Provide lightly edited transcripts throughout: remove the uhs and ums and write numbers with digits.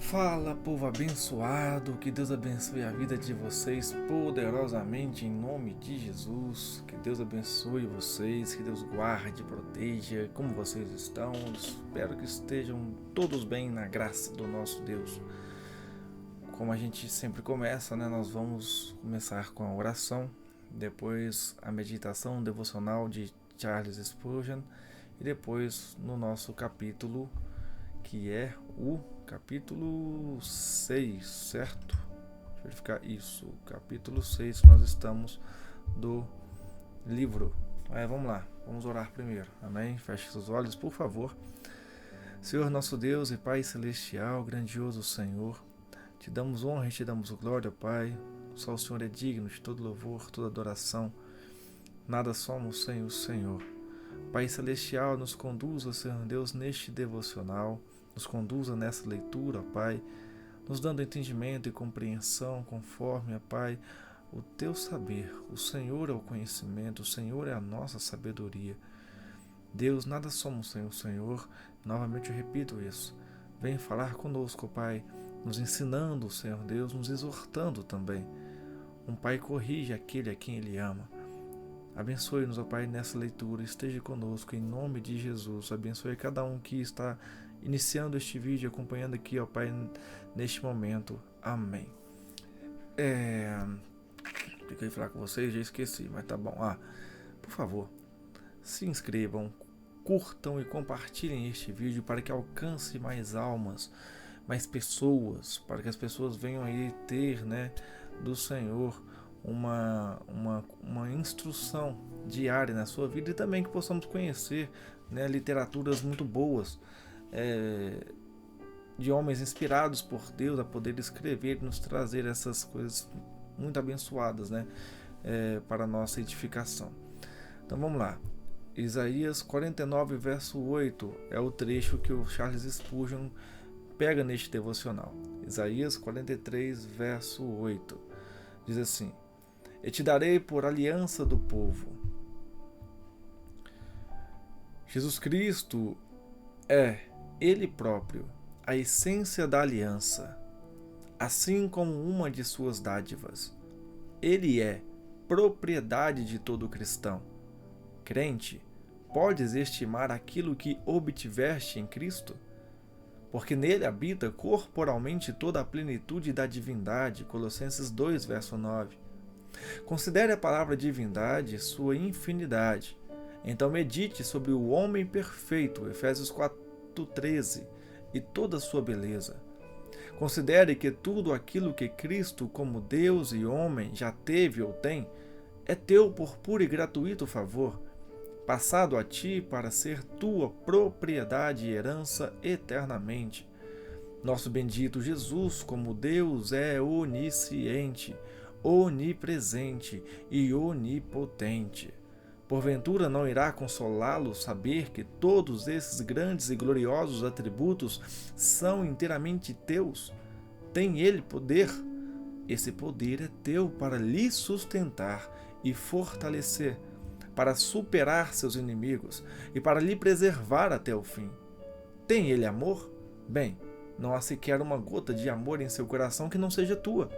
Fala, povo abençoado, que Deus abençoe a vida de vocês poderosamente em nome de Jesus. Que Deus abençoe vocês, que Deus guarde, proteja. Como vocês estão? Espero que estejam todos bem na graça do nosso Deus. Como a gente sempre começa, nós vamos começar com a oração, depois a meditação devocional de Charles Spurgeon e depois no nosso capítulo, que é o capítulo 6, certo? Deixa eu verificar isso, capítulo 6 que nós estamos do livro. Vamos lá, vamos orar primeiro, amém? Feche seus olhos, por favor. Senhor nosso Deus e Pai Celestial, grandioso Senhor, te damos honra e te damos glória, Pai. Só o Senhor é digno de todo louvor, toda adoração. Nada somos sem o Senhor. Pai Celestial, nos conduza, Senhor Deus, neste devocional. Nos conduza nessa leitura, Pai, nos dando entendimento e compreensão conforme, Pai, o teu saber. O Senhor é o conhecimento, o Senhor é a nossa sabedoria. Deus, nada somos sem o Senhor. Novamente eu repito isso. Vem falar conosco, Pai, nos ensinando, Senhor Deus, nos exortando também. Um Pai corrige aquele a quem Ele ama. Abençoe-nos, ó Pai, nessa leitura. Esteja conosco em nome de Jesus. Abençoe cada um que está iniciando este vídeo, acompanhando aqui, ó Pai, neste momento. Amém. Eu queria falar com vocês, já esqueci, mas tá bom. Por favor, se inscrevam, curtam e compartilhem este vídeo para que alcance mais almas, mais pessoas, para que as pessoas venham aí ter, do Senhor uma instrução diária na sua vida e também que possamos conhecer, literaturas muito boas, de homens inspirados por Deus a poder escrever e nos trazer essas coisas muito abençoadas, para a nossa edificação. Então vamos lá. Isaías 49, verso 8 é o trecho que o Charles Spurgeon pega neste devocional. Isaías 43, verso 8 diz assim: E te darei por aliança do povo. Jesus Cristo é Ele próprio, a essência da aliança, assim como uma de suas dádivas. Ele é propriedade de todo cristão. Crente, podes estimar aquilo que obtiveste em Cristo? Porque nele habita corporalmente toda a plenitude da divindade. Colossenses 2, verso 9. Considere a palavra divindade e sua infinidade. Então medite sobre o homem perfeito, Efésios 4:13, e toda a sua beleza. Considere que tudo aquilo que Cristo, como Deus e homem, já teve ou tem, é teu por puro e gratuito favor, passado a ti para ser tua propriedade e herança eternamente. Nosso bendito Jesus, como Deus, é onisciente, onipresente e onipotente. Porventura não irá consolá-lo saber que todos esses grandes e gloriosos atributos são inteiramente teus? Tem ele poder? Esse poder é teu para lhe sustentar e fortalecer, para superar seus inimigos e para lhe preservar até o fim. Tem ele amor? Bem, não há sequer uma gota de amor em seu coração que não seja tua.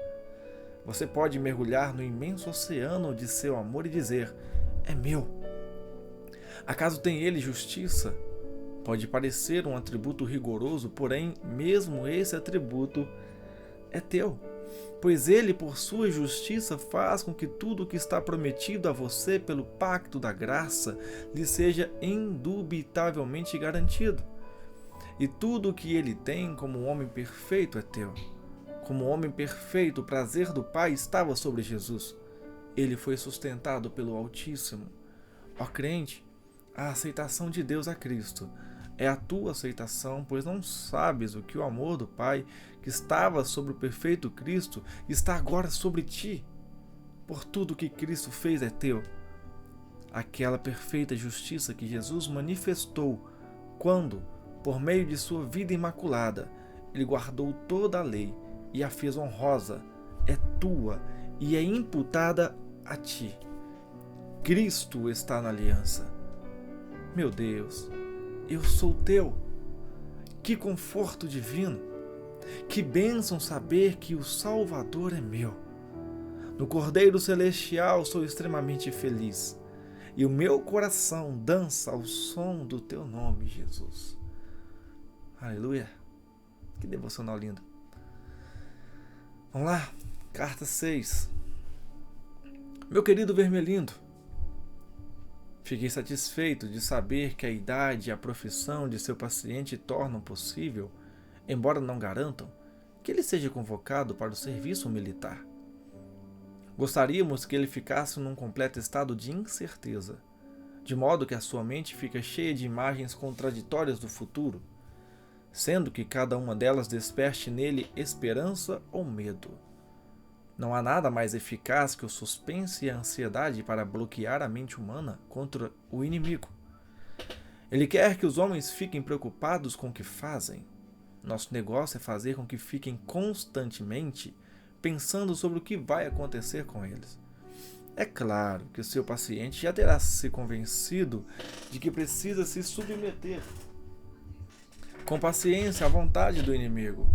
Você pode mergulhar no imenso oceano de seu amor e dizer: é meu. Acaso tem ele justiça? Pode parecer um atributo rigoroso, porém, mesmo esse atributo é teu. Pois ele, por sua justiça, faz com que tudo o que está prometido a você pelo pacto da graça lhe seja indubitavelmente garantido. E tudo o que ele tem como homem perfeito é teu. Como homem perfeito, o prazer do Pai estava sobre Jesus. Ele foi sustentado pelo Altíssimo. Ó crente, a aceitação de Deus a Cristo é a tua aceitação, pois não sabes o que o amor do Pai, que estava sobre o perfeito Cristo, está agora sobre ti. Por tudo que Cristo fez é teu. Aquela perfeita justiça que Jesus manifestou quando, por meio de sua vida imaculada, ele guardou toda a lei e a fez honrosa, é tua e é imputada a ti. Cristo está na aliança. Meu Deus, eu sou teu. Que conforto divino! Que bênção saber que o Salvador é meu. No Cordeiro Celestial sou extremamente feliz, e o meu coração dança ao som do teu nome, Jesus. Aleluia. Que devocional lindo. Vamos lá, carta 6. Meu querido Vermelindo, fiquei satisfeito de saber que a idade e a profissão de seu paciente tornam possível, embora não garantam, que ele seja convocado para o serviço militar. Gostaríamos que ele ficasse num completo estado de incerteza, de modo que a sua mente fica cheia de imagens contraditórias do futuro, sendo que cada uma delas desperte nele esperança ou medo. Não há nada mais eficaz que o suspense e a ansiedade para bloquear a mente humana contra o inimigo. Ele quer que os homens fiquem preocupados com o que fazem. Nosso negócio é fazer com que fiquem constantemente pensando sobre o que vai acontecer com eles. É claro que o seu paciente já terá se convencido de que precisa se submeter com paciência à vontade do inimigo.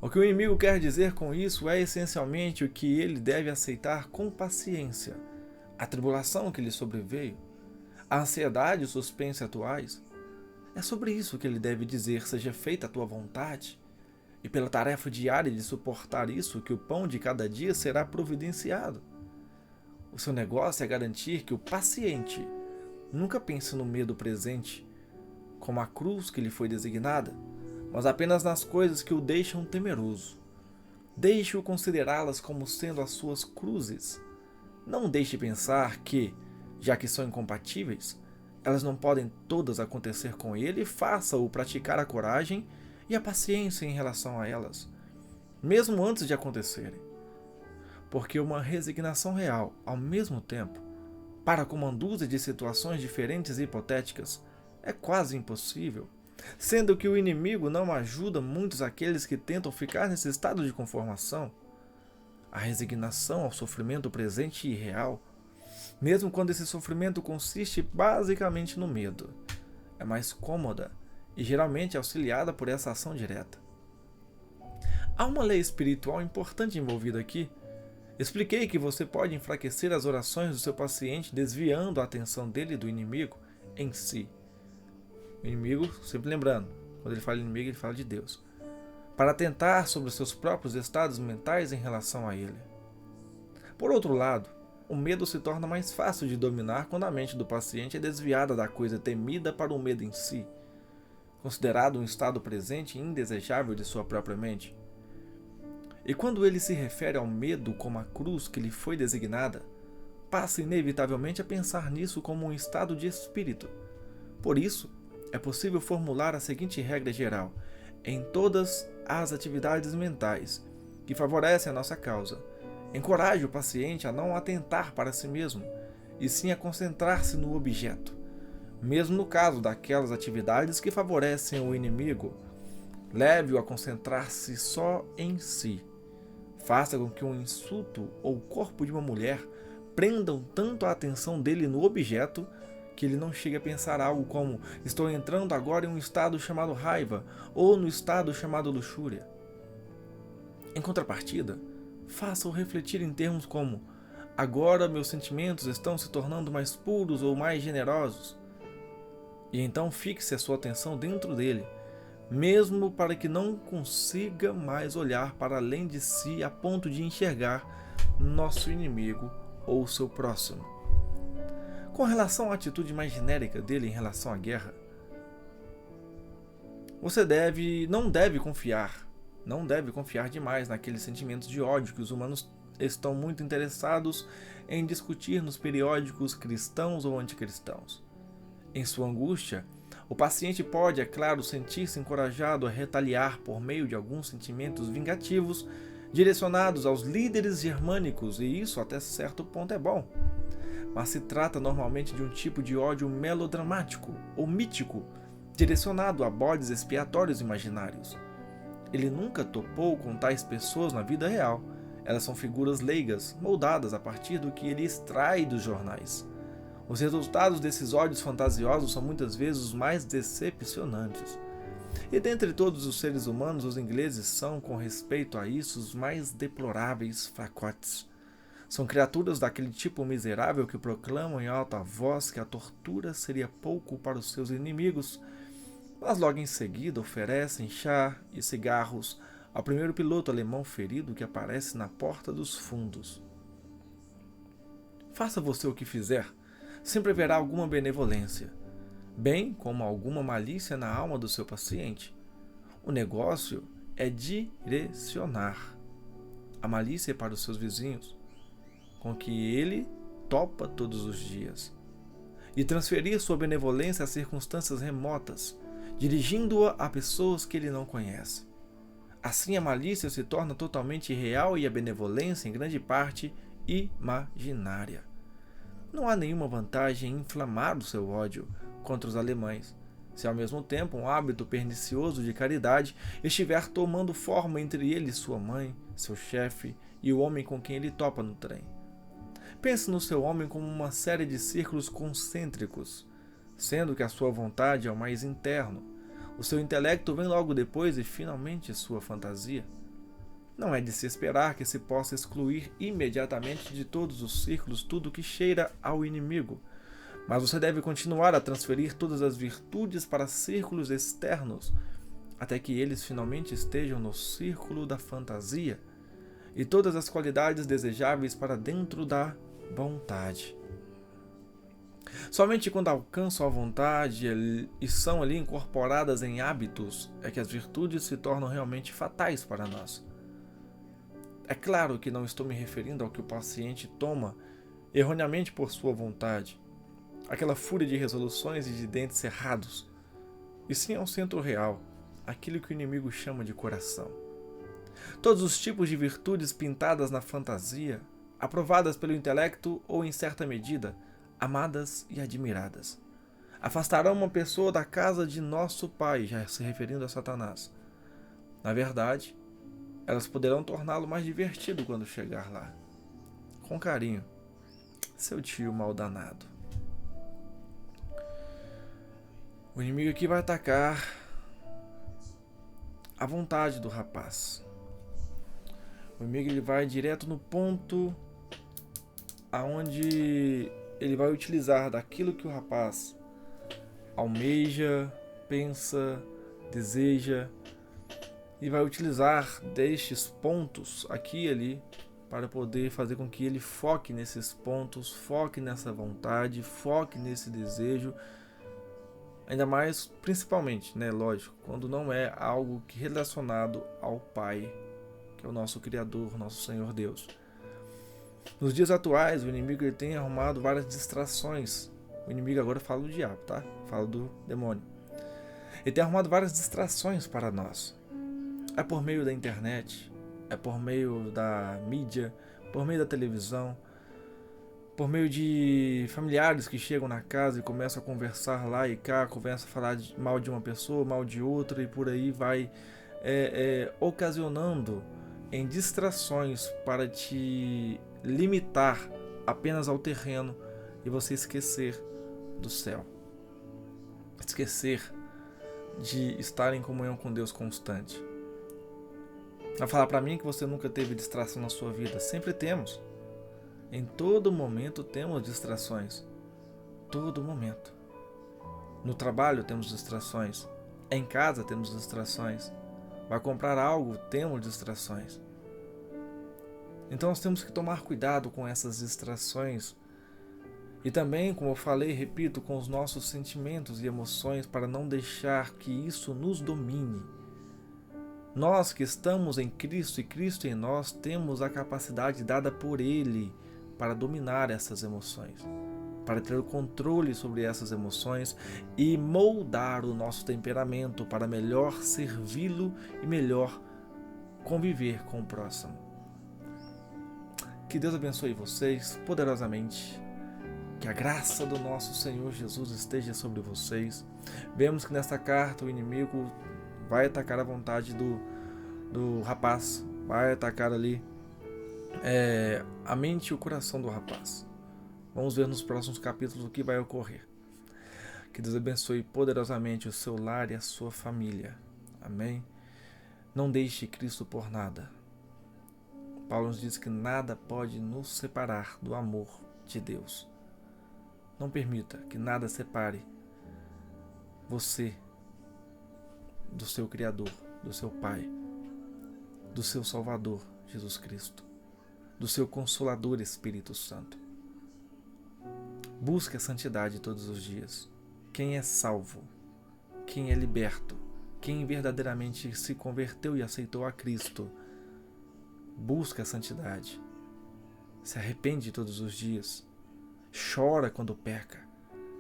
O que o inimigo quer dizer com isso é essencialmente o que ele deve aceitar com paciência: a tribulação que lhe sobreveio, a ansiedade e o suspense atuais. É sobre isso que ele deve dizer: seja feita a tua vontade. E pela tarefa diária de suportar isso, que o pão de cada dia será providenciado. O seu negócio é garantir que o paciente nunca pense no medo presente, como a cruz que lhe foi designada, mas apenas nas coisas que o deixam temeroso. Deixe-o considerá-las como sendo as suas cruzes. Não deixe pensar que, já que são incompatíveis, elas não podem todas acontecer com ele, e faça-o praticar a coragem e a paciência em relação a elas, mesmo antes de acontecerem. Porque uma resignação real, ao mesmo tempo, para com uma dúzia de situações diferentes e hipotéticas, é quase impossível, sendo que o inimigo não ajuda muitos aqueles que tentam ficar nesse estado de conformação. A resignação ao sofrimento presente e real, mesmo quando esse sofrimento consiste basicamente no medo, é mais cômoda e geralmente auxiliada por essa ação direta. Há uma lei espiritual importante envolvida aqui. Expliquei que você pode enfraquecer as orações do seu paciente desviando a atenção dele do inimigo em si. O inimigo, sempre lembrando, quando ele fala inimigo, ele fala de Deus, para atentar sobre os seus próprios estados mentais em relação a ele. Por outro lado, o medo se torna mais fácil de dominar quando a mente do paciente é desviada da coisa temida para o medo em si, considerado um estado presente e indesejável de sua própria mente. E quando ele se refere ao medo como a cruz que lhe foi designada, passa inevitavelmente a pensar nisso como um estado de espírito. Por isso, é possível formular a seguinte regra geral: em todas as atividades mentais que favorecem a nossa causa, encoraje o paciente a não atentar para si mesmo, e sim a concentrar-se no objeto. Mesmo no caso daquelas atividades que favorecem o inimigo, leve-o a concentrar-se só em si. Faça com que um insulto ou o corpo de uma mulher prendam tanto a atenção dele no objeto que ele não chegue a pensar algo como: estou entrando agora em um estado chamado raiva ou no estado chamado luxúria. Em contrapartida, faça-o refletir em termos como: agora meus sentimentos estão se tornando mais puros ou mais generosos. E então fixe a sua atenção dentro dele, mesmo para que não consiga mais olhar para além de si a ponto de enxergar nosso inimigo ou seu próximo. Com relação à atitude mais genérica dele em relação à guerra, você não deve confiar demais naqueles sentimentos de ódio que os humanos estão muito interessados em discutir nos periódicos cristãos ou anticristãos. Em sua angústia, o paciente pode, é claro, sentir-se encorajado a retaliar por meio de alguns sentimentos vingativos direcionados aos líderes germânicos, e isso até certo ponto é bom. Mas se trata normalmente de um tipo de ódio melodramático ou mítico, direcionado a bodes expiatórios imaginários. Ele nunca topou com tais pessoas na vida real. Elas são figuras leigas, moldadas a partir do que ele extrai dos jornais. Os resultados desses ódios fantasiosos são muitas vezes os mais decepcionantes. E dentre todos os seres humanos, os ingleses são, com respeito a isso, os mais deploráveis fracotes. São criaturas daquele tipo miserável que proclamam em alta voz que a tortura seria pouco para os seus inimigos, mas logo em seguida oferecem chá e cigarros ao primeiro piloto alemão ferido que aparece na porta dos fundos. Faça você o que fizer, sempre haverá alguma benevolência, bem como alguma malícia na alma do seu paciente. O negócio é direcionar a malícia para os seus vizinhos, com que ele topa todos os dias, e transferir sua benevolência a circunstâncias remotas, dirigindo-a a pessoas que ele não conhece. Assim a malícia se torna totalmente irreal e a benevolência, em grande parte, imaginária. Não há nenhuma vantagem em inflamar o seu ódio contra os alemães, se ao mesmo tempo um hábito pernicioso de caridade estiver tomando forma entre ele e sua mãe, seu chefe e o homem com quem ele topa no trem. Pense no seu homem como uma série de círculos concêntricos, sendo que a sua vontade é o mais interno. O seu intelecto vem logo depois e, finalmente, sua fantasia. Não é de se esperar que se possa excluir imediatamente de todos os círculos tudo que cheira ao inimigo, mas você deve continuar a transferir todas as virtudes para círculos externos, até que eles finalmente estejam no círculo da fantasia, e todas as qualidades desejáveis para dentro da vontade. Somente quando alcançam a vontade e são ali incorporadas em hábitos é que as virtudes se tornam realmente fatais para nós. É claro que não estou me referindo ao que o paciente toma erroneamente por sua vontade, aquela fúria de resoluções e de dentes cerrados, e sim ao centro real, aquilo que o inimigo chama de coração. Todos os tipos de virtudes pintadas na fantasia, aprovadas pelo intelecto ou, em certa medida, amadas e admiradas, afastarão uma pessoa da casa de nosso Pai, já se referindo a Satanás. Na verdade, elas poderão torná-lo mais divertido quando chegar lá. Com carinho, seu tio mal danado. O inimigo aqui vai atacar a vontade do rapaz. O inimigo ele vai direto no ponto aonde ele vai utilizar daquilo que o rapaz almeja, pensa, deseja, e vai utilizar destes pontos aqui e ali para poder fazer com que ele foque nesses pontos, foque nessa vontade, foque nesse desejo, ainda mais, principalmente, lógico, quando não é algo relacionado ao Pai, que é o nosso Criador, nosso Senhor Deus. Nos dias atuais, o inimigo ele tem arrumado várias distrações. O inimigo agora fala do diabo, tá? Fala do demônio. Ele tem arrumado várias distrações para nós. É por meio da internet, é por meio da mídia, por meio da televisão, por meio de familiares que chegam na casa e começam a conversar lá e cá, começam a falar mal de uma pessoa, mal de outra, e por aí vai ocasionando em distrações para te limitar apenas ao terreno e você esquecer do céu. Esquecer de estar em comunhão com Deus constante. Vai falar para mim que você nunca teve distração na sua vida. Sempre temos. Em todo momento temos distrações. Todo momento. No trabalho temos distrações. Em casa temos distrações. Vai comprar algo, temos distrações. Então nós temos que tomar cuidado com essas distrações. E também, como eu falei, repito, com os nossos sentimentos e emoções para não deixar que isso nos domine. Nós que estamos em Cristo e Cristo em nós temos a capacidade dada por Ele para dominar essas emoções, para ter o controle sobre essas emoções e moldar o nosso temperamento para melhor servi-lo e melhor conviver com o próximo. Que Deus abençoe vocês poderosamente. Que a graça do nosso Senhor Jesus esteja sobre vocês. Vemos que nesta carta o inimigo vai atacar a vontade do rapaz, vai atacar ali a mente e o coração do rapaz. Vamos ver nos próximos capítulos o que vai ocorrer. Que Deus abençoe poderosamente o seu lar e a sua família. Amém? Não deixe Cristo por nada. Paulo nos diz que nada pode nos separar do amor de Deus. Não permita que nada separe você do seu Criador, do seu Pai, do seu Salvador, Jesus Cristo, do seu Consolador Espírito Santo. Busque a santidade todos os dias. Quem é salvo, quem é liberto, quem verdadeiramente se converteu e aceitou a Cristo, busca a santidade. Se arrepende todos os dias. Chora quando peca.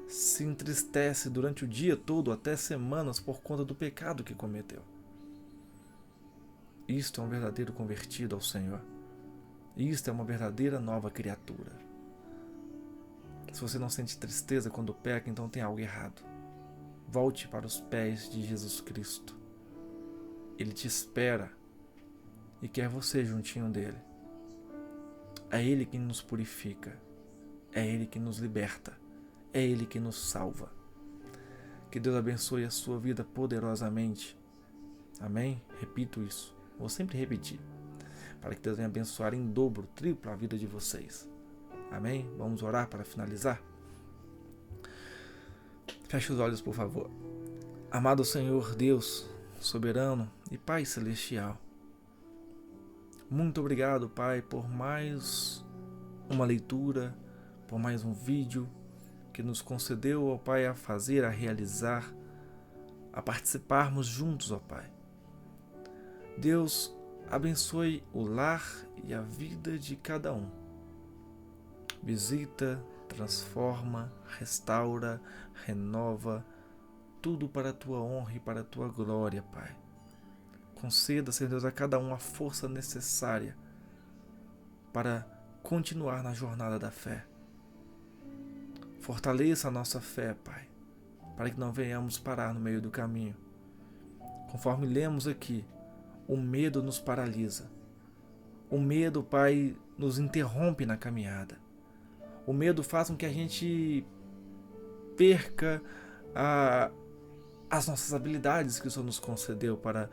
Se entristece durante o dia todo, até semanas, por conta do pecado que cometeu. Isto é um verdadeiro convertido ao Senhor. Isto é uma verdadeira nova criatura. Se você não sente tristeza quando peca, então tem algo errado. Volte para os pés de Jesus Cristo. Ele te espera e quer você juntinho dele. É Ele que nos purifica. É Ele que nos liberta. É Ele que nos salva. Que Deus abençoe a sua vida poderosamente. Amém? Repito isso. Vou sempre repetir. Para que Deus venha abençoar em dobro, triplo a vida de vocês. Amém? Vamos orar para finalizar? Feche os olhos, por favor. Amado Senhor Deus, soberano e Pai celestial. Muito obrigado, Pai, por mais uma leitura, por mais um vídeo que nos concedeu, ó Pai, a fazer, a realizar, a participarmos juntos, ó Pai. Deus, abençoe o lar e a vida de cada um. Visita, transforma, restaura, renova, tudo para a Tua honra e para a Tua glória, Pai. Conceda, Senhor Deus, a cada um a força necessária para continuar na jornada da fé. Fortaleça a nossa fé, Pai, para que não venhamos parar no meio do caminho. Conforme lemos aqui, o medo nos paralisa. O medo, Pai, nos interrompe na caminhada. O medo faz com que a gente perca as nossas habilidades que o Senhor nos concedeu para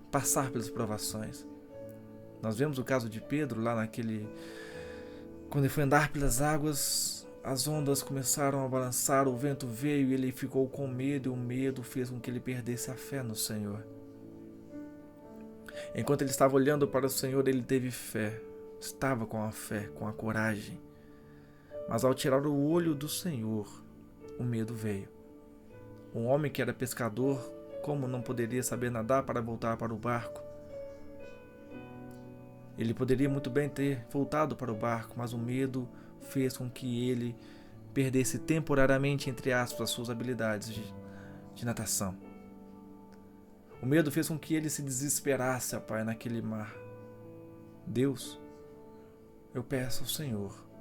passar pelas provações. Nós vemos o caso de Pedro lá quando ele foi andar pelas águas, as ondas começaram a balançar, o vento veio e ele ficou com medo, e o medo fez com que ele perdesse a fé no Senhor. Enquanto ele estava olhando para o Senhor, ele teve fé, estava com a fé, com a coragem. Mas ao tirar o olho do Senhor, o medo veio. Um homem que era pescador, como não poderia saber nadar para voltar para o barco? Ele poderia muito bem ter voltado para o barco, mas o medo fez com que ele perdesse temporariamente, entre aspas, as suas habilidades de natação. O medo fez com que ele se desesperasse, ó Pai, naquele mar. Deus, eu peço ao Senhor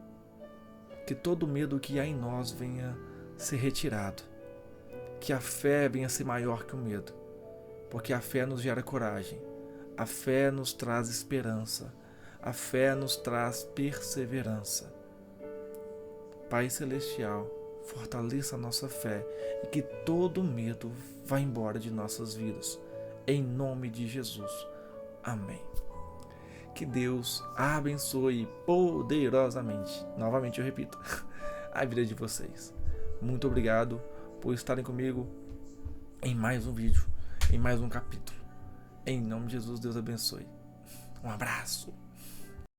que todo medo que há em nós venha ser retirado. Que a fé venha ser maior que o medo. Porque a fé nos gera coragem. A fé nos traz esperança. A fé nos traz perseverança. Pai Celestial, fortaleça a nossa fé e que todo medo vá embora de nossas vidas. Em nome de Jesus. Amém. Que Deus abençoe poderosamente, novamente eu repito, a vida de vocês. Muito obrigado por estarem comigo em mais um vídeo, em mais um capítulo. Em nome de Jesus, Deus abençoe. Um abraço.